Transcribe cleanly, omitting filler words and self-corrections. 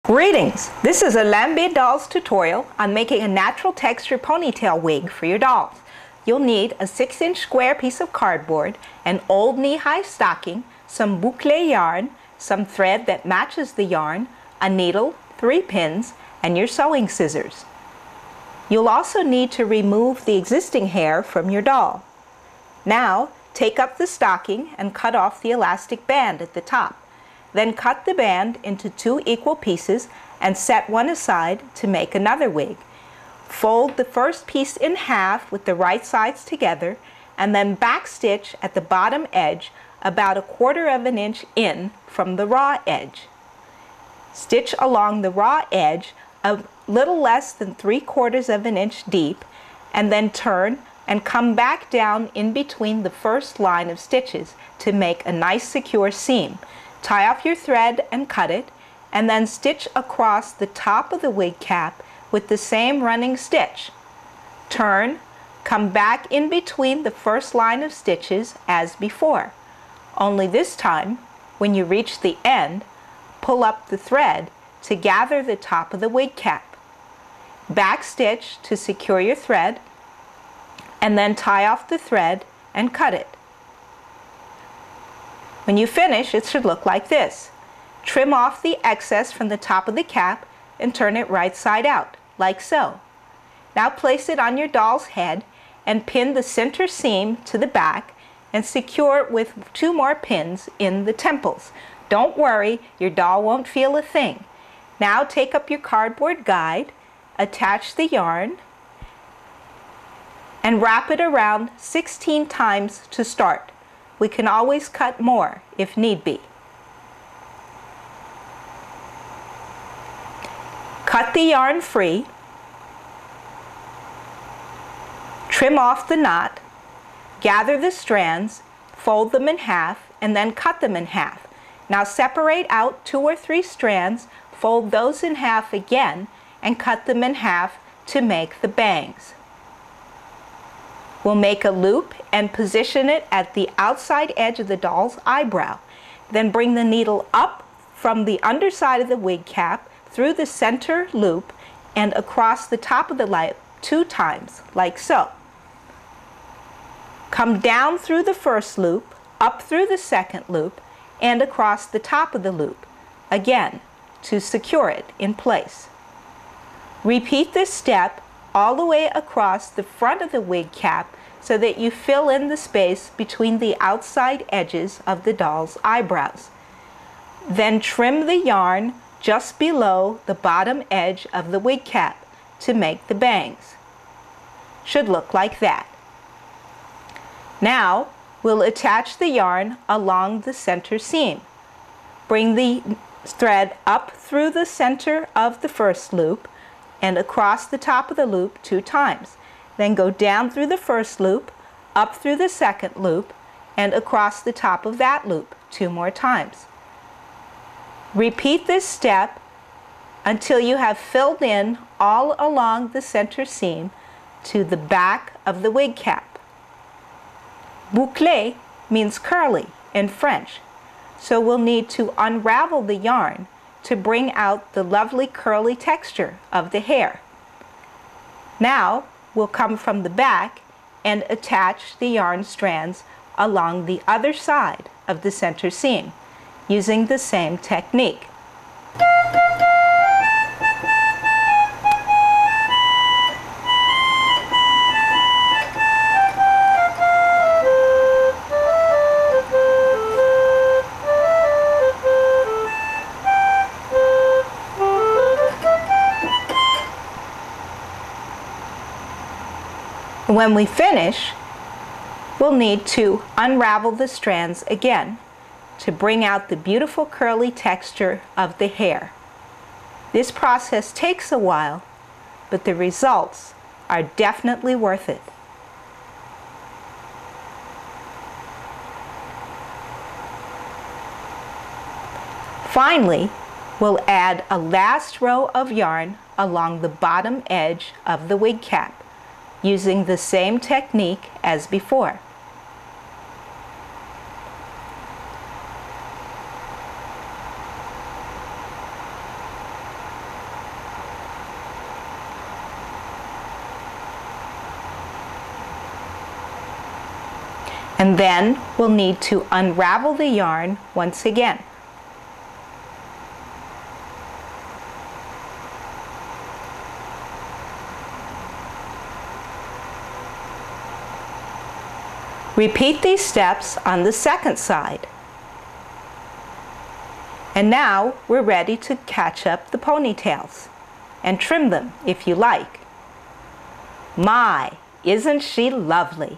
Greetings! This is a Lambe Dolls tutorial on making a natural texture ponytail wig for your dolls. You'll need a 6-inch square piece of cardboard, an old knee-high stocking, some boucle yarn, some thread that matches the yarn, a needle, 3 pins, and your sewing scissors. You'll also need to remove the existing hair from your doll. Now, take up the stocking and cut off the elastic band at the top. Then cut the band into 2 equal pieces and set one aside to make another wig. Fold the first piece in half with the right sides together and then backstitch at the bottom edge about 1/4 inch in from the raw edge. Stitch along the raw edge a little less than 3/4 inch deep and then turn and come back down in between the first line of stitches to make a nice secure seam. Tie off your thread and cut it, and then stitch across the top of the wig cap with the same running stitch. Turn, come back in between the first line of stitches as before. Only this time, when you reach the end, pull up the thread to gather the top of the wig cap. Backstitch to secure your thread, and then tie off the thread and cut it. When you finish, it should look like this. Trim off the excess from the top of the cap and turn it right side out, like so. Now place it on your doll's head and pin the center seam to the back and secure it with 2 more pins in the temples. Don't worry, your doll won't feel a thing. Now take up your cardboard guide, attach the yarn, and wrap it around 16 times to start. We can always cut more if need be. Cut the yarn free, trim off the knot, gather the strands, fold them in half, and then cut them in half. Now separate out 2 or 3 strands, fold those in half again, and cut them in half to make the bangs. We'll make a loop and position it at the outside edge of the doll's eyebrow. Then bring the needle up from the underside of the wig cap through the center loop and across the top of the light 2 times, like so. Come down through the first loop, up through the second loop, and across the top of the loop, again, to secure it in place. Repeat this step all the way across the front of the wig cap so that you fill in the space between the outside edges of the doll's eyebrows. Then trim the yarn just below the bottom edge of the wig cap to make the bangs. Should look like that. Now we'll attach the yarn along the center seam. Bring the thread up through the center of the first loop and across the top of the loop 2 times. Then go down through the first loop, up through the second loop, and across the top of that loop 2 more times. Repeat this step until you have filled in all along the center seam to the back of the wig cap. Bouclé means curly in French, so we'll need to unravel the yarn to bring out the lovely curly texture of the hair. Now we'll come from the back and attach the yarn strands along the other side of the center seam using the same technique. When we finish, we'll need to unravel the strands again to bring out the beautiful curly texture of the hair. This process takes a while, but the results are definitely worth it. Finally, we'll add a last row of yarn along the bottom edge of the wig cap, using the same technique as before. And then we'll need to unravel the yarn once again. Repeat these steps on the second side. And now we're ready to catch up the ponytails and trim them if you like. My, isn't she lovely?